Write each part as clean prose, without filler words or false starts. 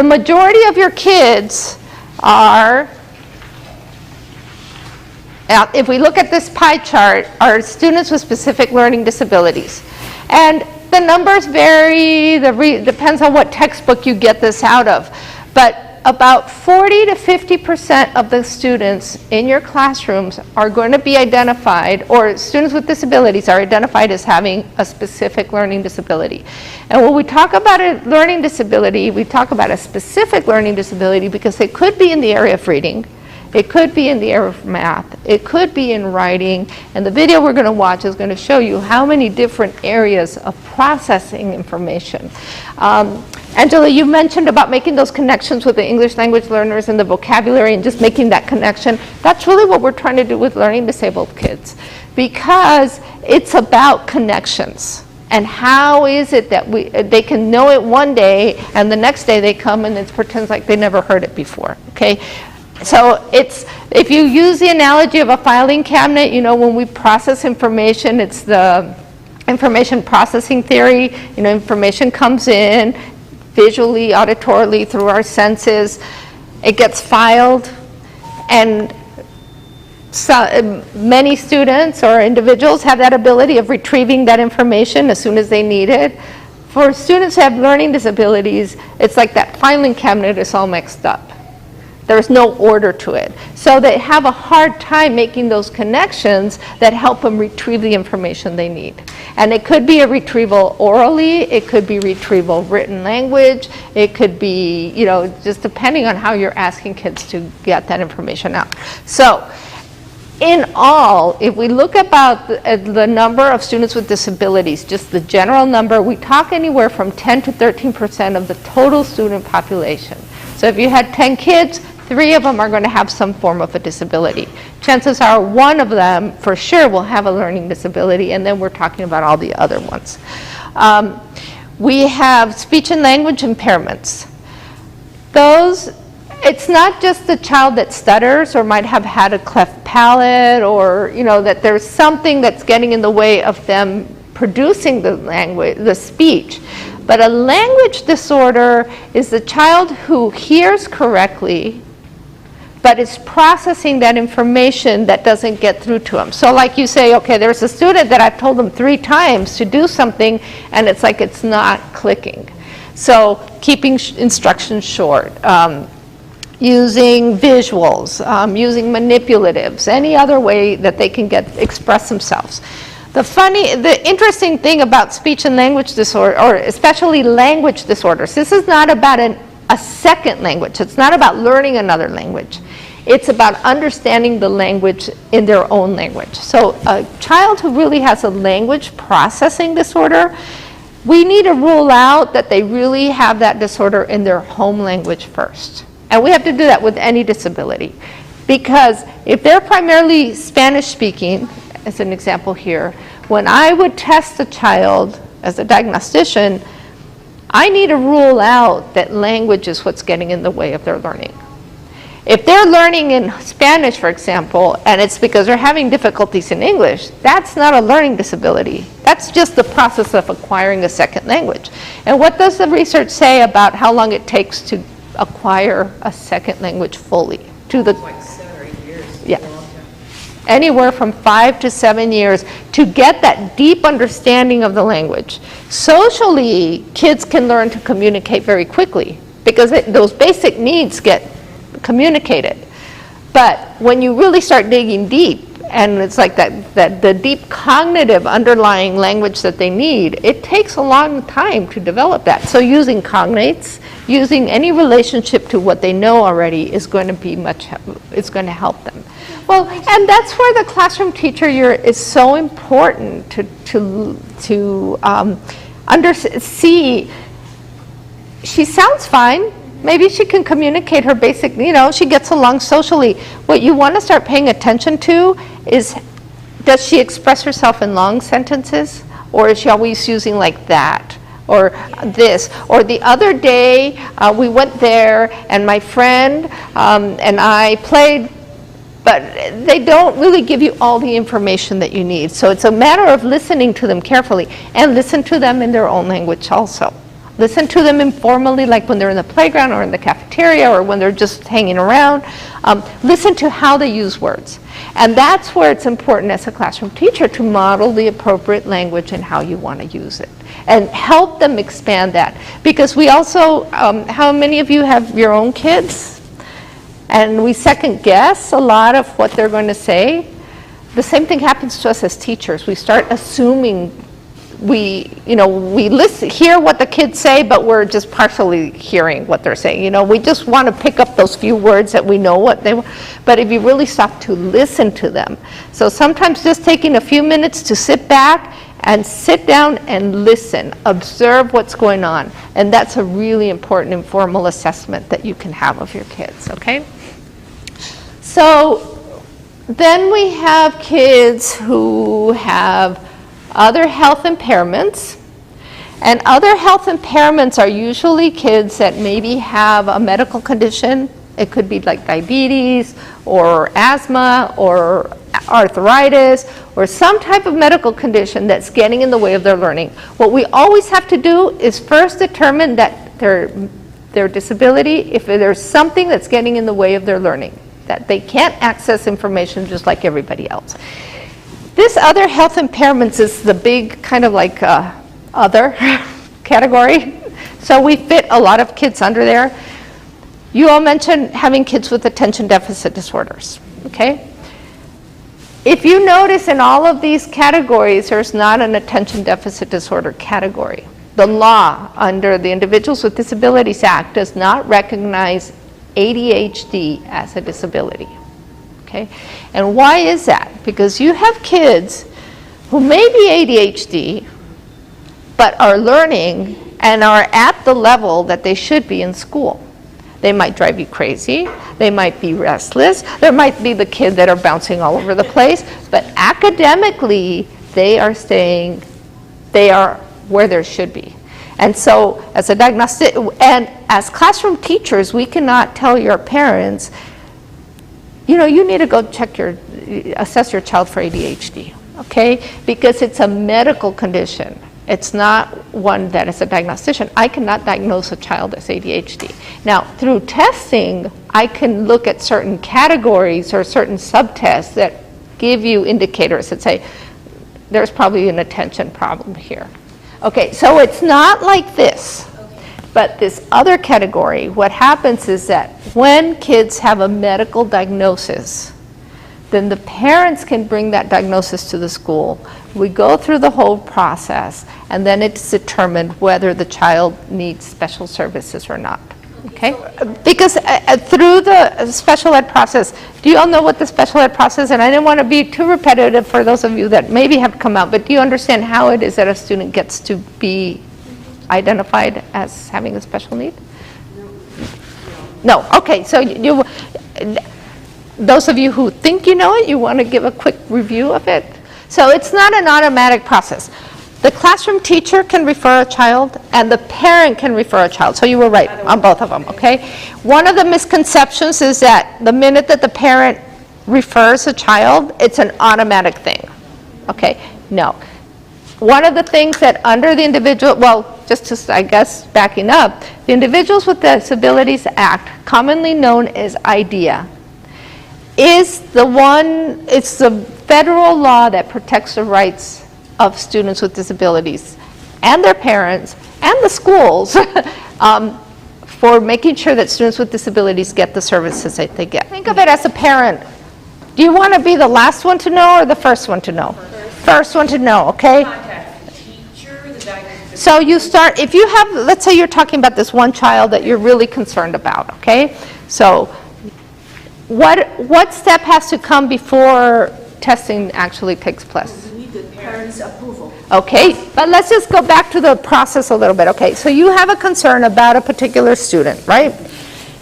The majority of your kids are, if we look at this pie chart, are students with specific learning disabilities. And the numbers vary, depends on what textbook you get this out of. But about 40 to 50% of the students in your classrooms are going to be identified, or students with disabilities are identified as having a specific learning disability. And when we talk about a learning disability, we talk about a specific learning disability because it could be in the area of reading, it could be in the area of math, it could be in writing, and the video we're going to watch is going to show you how many different areas of processing information. Angela, you mentioned about making those connections with the English language learners and the vocabulary and just making that connection. That's really what we're trying to do with learning disabled kids, because it's about connections. And how is it that they can know it one day and the next day they come and it pretends like they never heard it before, okay? So if you use the analogy of a filing cabinet, you know, when we process information, it's the information processing theory. You know, information comes in visually, auditorily, through our senses. It gets filed, and so, many students or individuals have that ability of retrieving that information as soon as they need it. For students who have learning disabilities, it's like that filing cabinet is all mixed up. There's no order to it. So they have a hard time making those connections that help them retrieve the information they need. And it could be a retrieval orally, it could be retrieval written language, it could be, you know, just depending on how you're asking kids to get that information out. So in all, if we look about the number of students with disabilities, just the general number, we talk anywhere from 10 to 13% of the total student population. So if you had 10 kids, 3 of them are going to have some form of a disability. Chances are 1 of them for sure will have a learning disability, and then we're talking about all the other ones. We have speech and language impairments. Those, it's not just the child that stutters or might have had a cleft palate, or, you know, that there's something that's getting in the way of them producing the language, the speech. But a language disorder is the child who hears correctly, but is processing that information that doesn't get through to them. So like you say, okay, there's a student that I've told them 3 times to do something, and it's like it's not clicking. So keeping instructions short, using visuals, using manipulatives, any other way that they can express themselves. The interesting thing about speech and language disorder, or especially language disorders, this is not about a second language. It's not about learning another language. It's about understanding the language in their own language. So a child who really has a language processing disorder, we need to rule out that they really have that disorder in their home language first. And we have to do that with any disability. Because if they're primarily Spanish speaking, as an example here, when I would test a child as a diagnostician, I need to rule out that language is what's getting in the way of their learning. If they're learning in Spanish, for example, and it's because they're having difficulties in English, that's not a learning disability. That's just the process of acquiring a second language. And what does the research say about how long it takes to acquire a second language fully? Like 7 or 8 years. Yeah. Anywhere from 5 to 7 years to get that deep understanding of the language. Socially, kids can learn to communicate very quickly because those basic needs get communicated. But when you really start digging deep, and it's like the deep cognitive underlying language that they need, it takes a long time to develop that. So using cognates, using any relationship to what they know already is going to be it's going to help them. Well, and that's where the classroom teacher is so important to see. She sounds fine. Maybe she can communicate her basic, you know, she gets along socially. What you want to start paying attention to is, does she express herself in long sentences? Or is she always using like that? Or this? Or the other day, we went there and my friend and I played, but they don't really give you all the information that you need. So it's a matter of listening to them carefully and listen to them in their own language also. Listen to them informally, like when they're in the playground or in the cafeteria or when they're just hanging around. Listen to how they use words. And that's where it's important as a classroom teacher to model the appropriate language and how you want to use it. And help them expand that. Because we also, how many of you have your own kids? And we second guess a lot of what they're going to say. The same thing happens to us as teachers. We start assuming we listen, hear what the kids say, but we're just partially hearing what they're saying. We just want to pick up those few words that we know what they want. But if you really stop to listen to them. So sometimes just taking a few minutes to sit back and sit down and listen, observe what's going on. And that's a really important informal assessment that you can have of your kids, okay? So then we have kids who have other health impairments. And other health impairments are usually kids that maybe have a medical condition. It could be like diabetes or asthma or arthritis or some type of medical condition that's getting in the way of their learning. What we always have to do is first determine that their disability, if there's something that's getting in the way of their learning, that they can't access information just like everybody else. This other health impairments is the big kind of like other category. So we fit a lot of kids under there. You all mentioned having kids with attention deficit disorders, okay? If you notice in all of these categories, there's not an attention deficit disorder category. The law under the Individuals with Disabilities Act does not recognize ADHD as a disability. Okay? And why is that? Because you have kids who may be ADHD, but are learning and are at the level that they should be in school. They might drive you crazy. They might be restless. There might be the kid that are bouncing all over the place. But academically, they are where they should be. And so as a diagnostic, and as classroom teachers, we cannot tell your parents, you need to go assess your child for ADHD, okay? Because it's a medical condition. It's not one that is a diagnostician. I cannot diagnose a child as ADHD. Now, through testing, I can look at certain categories or certain subtests that give you indicators that say, there's probably an attention problem here. Okay, so it's not like this. But this other category, what happens is that when kids have a medical diagnosis, then the parents can bring that diagnosis to the school. We go through the whole process, and then it's determined whether the child needs special services or not. Okay? Because through the special ed process, do you all know what the special ed process is? And I didn't want to be too repetitive for those of you that maybe have come out, but do you understand how it is that a student gets to be identified as having a special need? No. Okay, so those of you who think you know it, you want to give a quick review of it? So it's not an automatic process. The classroom teacher can refer a child and the parent can refer a child. So you were right on both of them, okay? One of the misconceptions is that the minute that the parent refers a child, it's an automatic thing, okay? No. One of the things that under the individual, I guess backing up, the Individuals with Disabilities Act, commonly known as IDEA, it's the federal law that protects the rights of students with disabilities and their parents and the schools for making sure that students with disabilities get the services that they get. Think of it as a parent. Do you want to be the last one to know or the first one to know? First one to know, okay? Contact the teacher, the diagnostic. So you start, if you have, let's say you're talking about this one child that you're really concerned about, okay? So what step has to come before testing actually takes place? We need the parents' approval. Okay, but let's just go back to the process a little bit. Okay, so you have a concern about a particular student, right?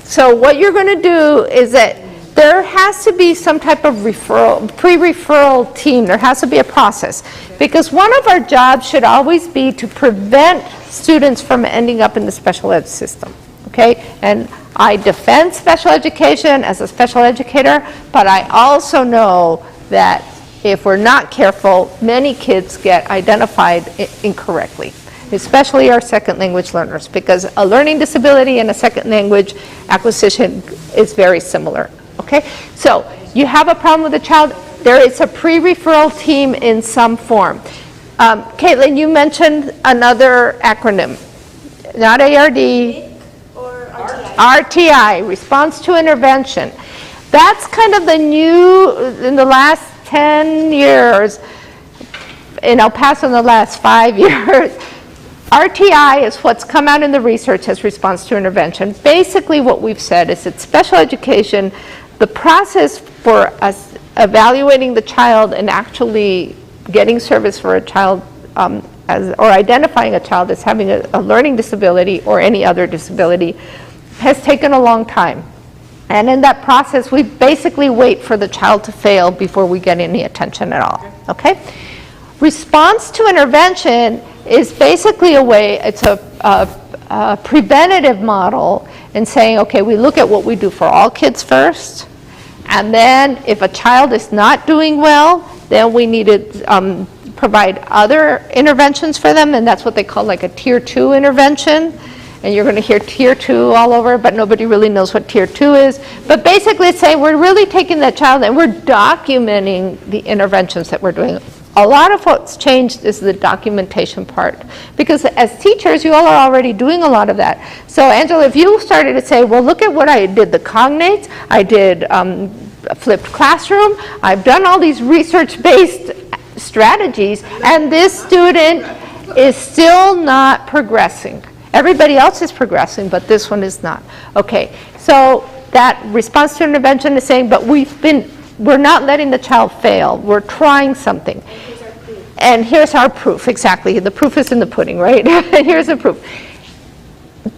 So what you're going to do is that there has to be some type of pre-referral team. There has to be a process. Because one of our jobs should always be to prevent students from ending up in the special ed system, okay? And I defend special education as a special educator, but I also know that if we're not careful, many kids get identified incorrectly. especially our second language learners, because a learning disability and a second language acquisition is very similar, okay? So you have a problem with a child, there is a pre-referral team in some form. Caitlin, you mentioned another acronym, not ARD, Or RTI, Response to Intervention. That's kind of the new, in the last 10 years, in El Paso in the last 5 years, RTI is what's come out in the research as response to intervention. Basically what we've said is that special education, the process for us evaluating the child and actually getting service for a child or identifying a child as having a learning disability or any other disability has taken a long time. And in that process, we basically wait for the child to fail before we get any attention at all, okay? Response to intervention is basically a way, it's a preventative model in saying, okay, we look at what we do for all kids first, and then if a child is not doing well, then we need to provide other interventions for them, and that's what they call like a tier 2 intervention. And you're going to hear tier 2 all over, but nobody really knows what tier 2 is. But basically it's saying we're really taking that child and we're documenting the interventions that we're doing. A lot of what's changed is the documentation part. Because as teachers, you all are already doing a lot of that. So Angela, if you started to say, well, look at what I did, the cognates, I did a flipped classroom, I've done all these research-based strategies, and this student is still not progressing. Everybody else is progressing, but this one is not. Okay, so that response to intervention is saying, but we're not letting the child fail. We're trying something. And here's our proof, exactly. The proof is in the pudding, right? Here's the proof.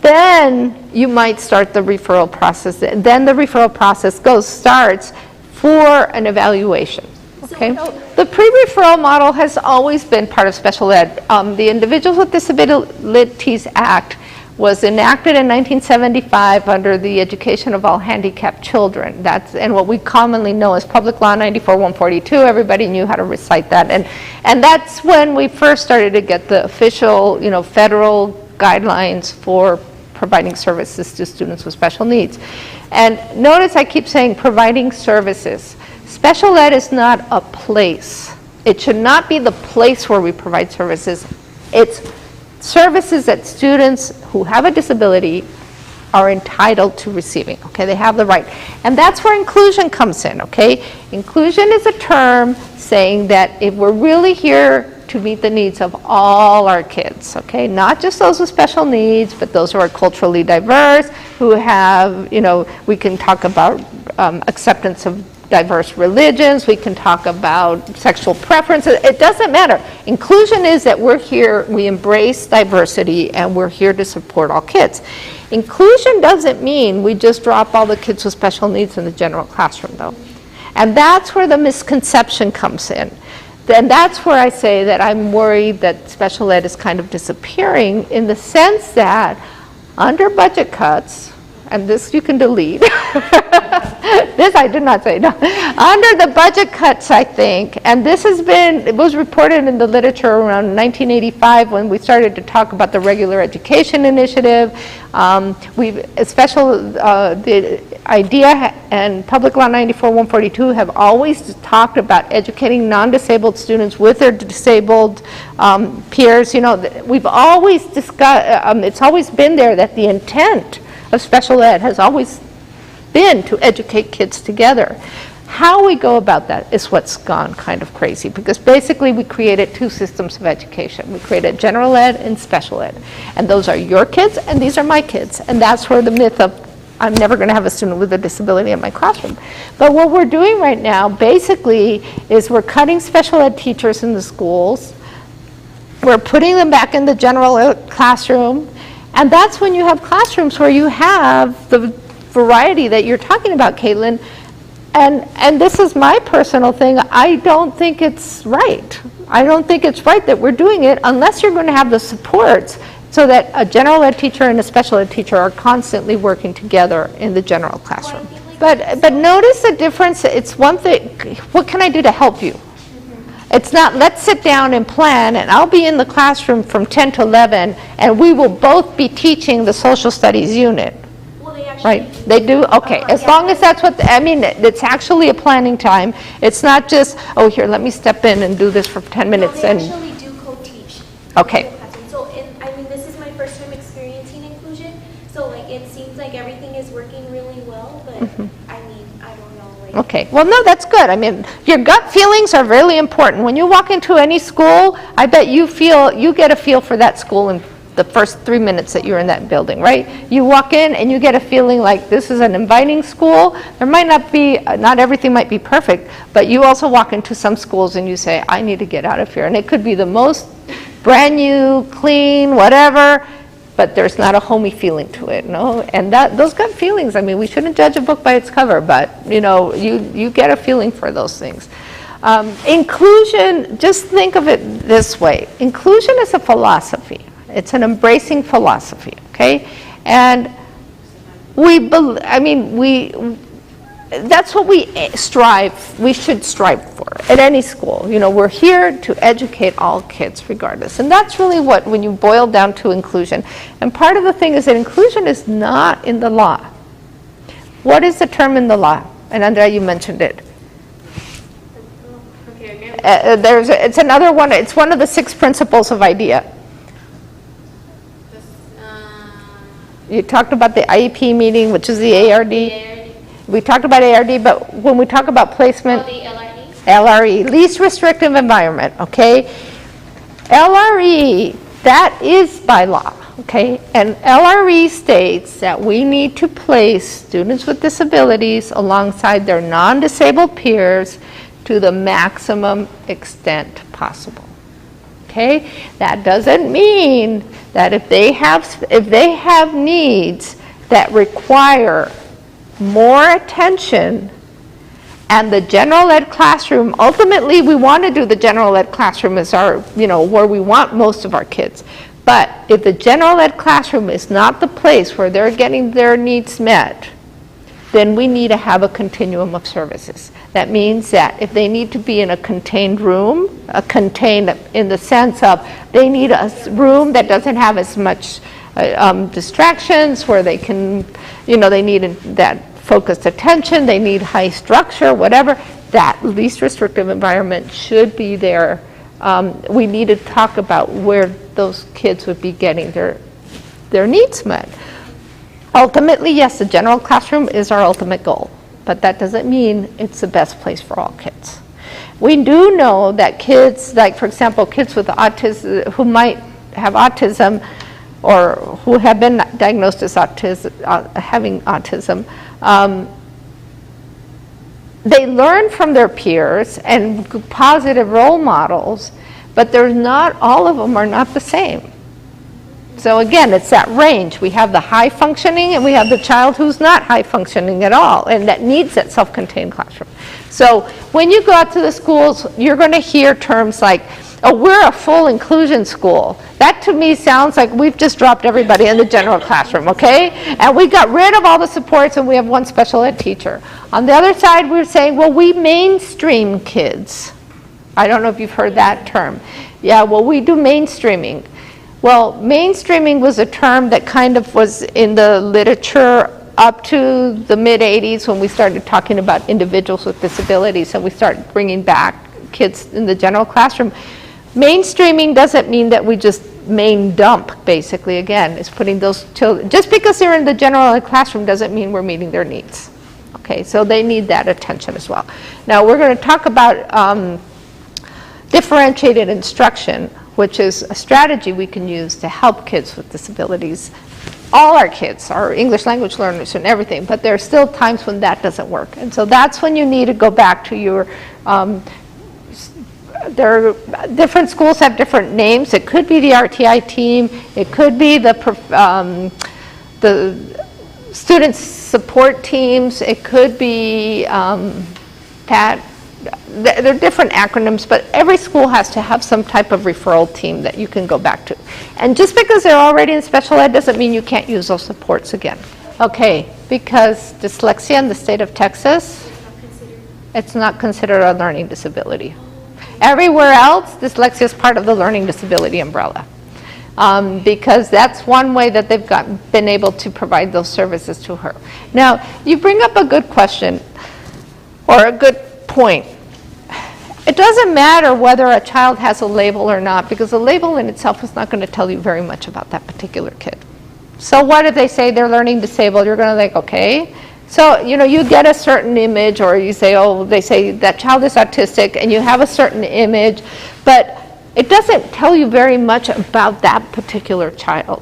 Then you might start the referral process. Then the referral process starts for an evaluation. Okay. The pre-referral model has always been part of special ed. The Individuals with Disabilities Act was enacted in 1975 under the Education of All Handicapped Children. That's and what we commonly know as Public Law 94-142. Everybody knew how to recite that, and that's when we first started to get the official, federal guidelines for providing services to students with special needs. And notice I keep saying providing services. Special ed is not a place. It should not be the place where we provide services. It's services that students who have a disability are entitled to receiving, okay? They have the right. And that's where inclusion comes in, okay? Inclusion is a term saying that if we're really here to meet the needs of all our kids, okay? Not just those with special needs, but those who are culturally diverse, who have, we can talk about acceptance of diverse religions, we can talk about sexual preferences, it doesn't matter. Inclusion is that we're here, we embrace diversity, and we're here to support all kids. Inclusion doesn't mean we just drop all the kids with special needs in the general classroom, though. And that's where the misconception comes in. Then that's where I say that I'm worried that special ed is kind of disappearing in the sense that under budget cuts, and this you can delete. This I did not say, no. Under the budget cuts, I think, and this it was reported in the literature around 1985 when we started to talk about the Regular Education Initiative. The IDEA and Public Law 94-142 have always talked about educating non-disabled students with their disabled peers. We've always discussed, it's always been there that the intent of special ed has always been to educate kids together. How we go about that is what's gone kind of crazy, because basically we created two systems of education. We created general ed and special ed. And those are your kids and these are my kids. And that's where the myth of I'm never going to have a student with a disability in my classroom. But what we're doing right now basically is we're cutting special ed teachers in the schools. We're putting them back in the general ed classroom. And that's when you have classrooms where you have the variety that you're talking about, Caitlin. And this is my personal thing. I don't think it's right. I don't think it's right that we're doing it unless you're going to have the supports so that a general ed teacher and a special ed teacher are constantly working together in the general classroom. But notice the difference. It's one thing, what can I do to help you? It's not, let's sit down and plan, and I'll be in the classroom from 10 to 11, and we will both be teaching the social studies unit. Well, they actually Right, they do, okay, as long as that's what, I mean, it's actually a planning time. It's not just, oh, here, let me step in and do this for 10 No, minutes they and, actually do co-teach. Okay. in the classroom. So, I mean, this is my first time experiencing inclusion, so like, it seems like everything is working really well, but I mean, I don't know, like. okay. Well, no, that's good. I mean, your gut feelings are really important. When you walk into any school, I bet you get a feel for that school in the first 3 minutes that you're in that building, right? You walk in and you get a feeling like this is an inviting school. There might not be, not everything might be perfect, but you also walk into some schools and you say, I need to get out of here. And it could be the most brand new, clean, whatever, but there's not a homey feeling to it, no? And those gut feelings, I mean, we shouldn't judge a book by its cover, but you get a feeling for those things. Inclusion, just think of it this way. Inclusion is a philosophy. It's an embracing philosophy, okay? And that's what we should strive for at any school. We're here to educate all kids regardless. And that's really when you boil down to inclusion. And part of the thing is that inclusion is not in the law. What is the term in the law? And Andrea, you mentioned it. It's another one, it's one of the 6 principles of IDEA. You talked about the IEP meeting, which is the ARD. We talked about ARD, but when we talk about placement, The LRD? LRE, least restrictive environment, okay? LRE, that is by law, okay? And LRE states that we need to place students with disabilities alongside their non-disabled peers to the maximum extent possible. Okay? That doesn't mean that if they have needs that require more attention, and the general ed classroom, ultimately we want to do the general ed classroom as our, where we want most of our kids. But if the general ed classroom is not the place where they're getting their needs met, then we need to have a continuum of services. That means that if they need to be in a contained room, contained in the sense of they need a room that doesn't have as much distractions, where they can, they need that focused attention, they need high structure, whatever, that least restrictive environment should be there. We need to talk about where those kids would be getting their needs met. Ultimately, yes, the general classroom is our ultimate goal, but that doesn't mean it's the best place for all kids. We do know that kids, like for example, kids with autism, who might have autism or who have been diagnosed as having autism, they learn from their peers and positive role models, but all of them are not the same. So again, it's that range. We have the high functioning and we have the child who's not high functioning at all and that needs that self-contained classroom. So when you go out to the schools, you're going to hear terms like, oh, we're a full inclusion school. That to me sounds like we've just dropped everybody in the general classroom, okay? And we got rid of all the supports and we have one special ed teacher. On the other side, we're saying, well, we mainstream kids. I don't know if you've heard that term. Yeah, well, we do mainstreaming. Well, mainstreaming was a term that kind of was in the literature up to the mid-'80s when we started talking about individuals with disabilities and we started bringing back kids in the general classroom. Mainstreaming doesn't mean that we just main dump, basically. Again, it's putting those children, just because they're in the general ed classroom doesn't mean we're meeting their needs. Okay, so they need that attention as well. Now we're going to talk about differentiated instruction, which is a strategy we can use to help kids with disabilities. All our kids are English language learners and everything, but there are still times when that doesn't work. And so that's when you need to go back to your, different schools have different names. It could be the RTI team, it could be the student support teams, it could be PAT. They're different acronyms, but every school has to have some type of referral team that you can go back to. And just because they're already in special ed doesn't mean you can't use those supports again. Okay, because dyslexia in the state of Texas, it's not considered a learning disability. Everywhere else, dyslexia is part of the learning disability umbrella. Because that's one way that they've been able to provide those services to her. Now, you bring up a good question, or a good point. It doesn't matter whether a child has a label or not, because a label in itself is not going to tell you very much about that particular kid. So what if they say they're learning disabled? You're going to think, okay. So, you get a certain image, or you say, oh, they say that child is autistic, and you have a certain image, but it doesn't tell you very much about that particular child.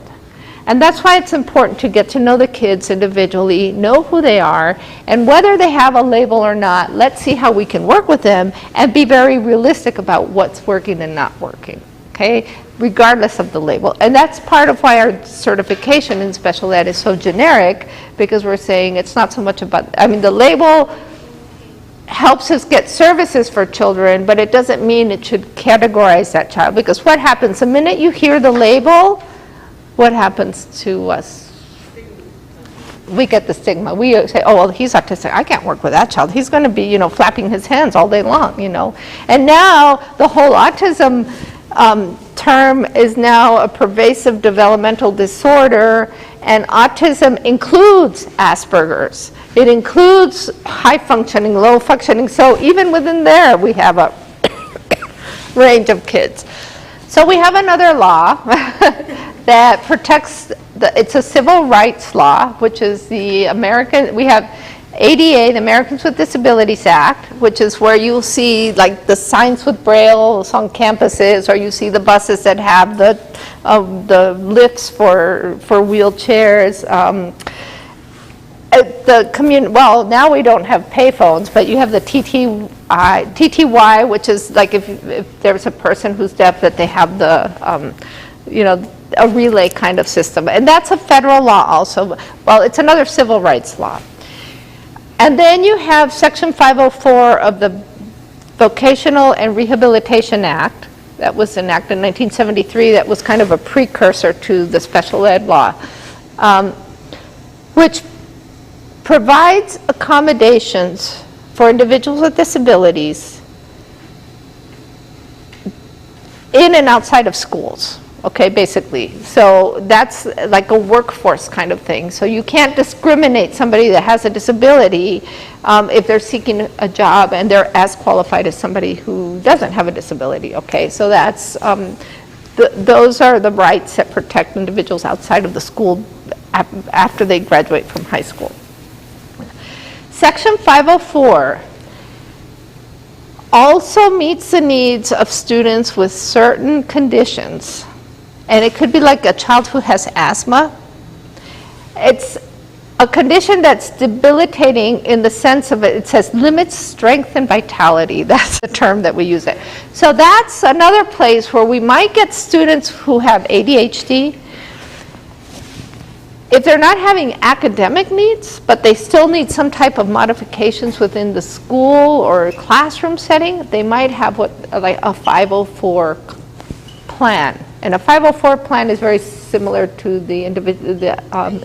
And that's why it's important to get to know the kids individually, know who they are, and whether they have a label or not, let's see how we can work with them and be very realistic about what's working and not working, okay? Regardless of the label. And that's part of why our certification in special ed is so generic, because we're saying it's not so much about, the label helps us get services for children, but it doesn't mean it should categorize that child, because what happens the minute you hear the label, what happens to us? We get the stigma. We say, oh, well, he's autistic. I can't work with that child. He's going to be, flapping his hands all day long, And now the whole autism term is now a pervasive developmental disorder, and autism includes Asperger's. It includes high functioning, low functioning. So even within there, we have a range of kids. So we have another law that protects, it's a civil rights law, which is the we have ADA, the Americans with Disabilities Act, which is where you'll see like the signs with brailles on campuses, or you see the buses that have the lifts for wheelchairs. Well, now we don't have payphones, but you have the TTY, which is like if there's a person who's deaf, that they have the, a relay kind of system. And that's a federal law also. Well, it's another civil rights law. And then you have Section 504 of the Vocational and Rehabilitation Act. That was enacted in 1973. That was kind of a precursor to the special ed law, which provides accommodations for individuals with disabilities in and outside of schools, okay, basically. So that's like a workforce kind of thing. So you can't discriminate somebody that has a disability if they're seeking a job and they're as qualified as somebody who doesn't have a disability, okay? So that's, those are the rights that protect individuals outside of the school after they graduate from high school. Section 504 also meets the needs of students with certain conditions. And it could be like a child who has asthma. It's a condition that's debilitating in the sense of it says limits strength and vitality. That's the term that we use it. So that's another place where we might get students who have ADHD. If they're not having academic needs, but they still need some type of modifications within the school or classroom setting, they might have like a 504 plan. And a 504 plan is very similar to the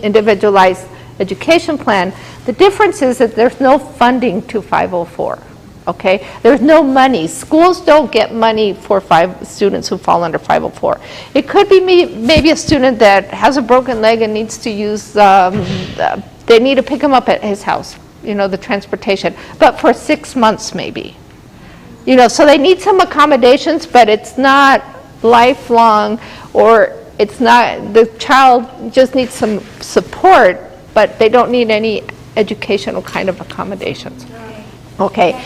individualized education plan. The difference is that there's no funding to 504. Okay, there's no money. Schools don't get money for students who fall under 504. It could be maybe a student that has a broken leg and needs to use, they need to pick him up at his house, the transportation, but for 6 months maybe. So they need some accommodations, but it's not lifelong, or it's not, the child just needs some support, but they don't need any educational kind of accommodations. Okay.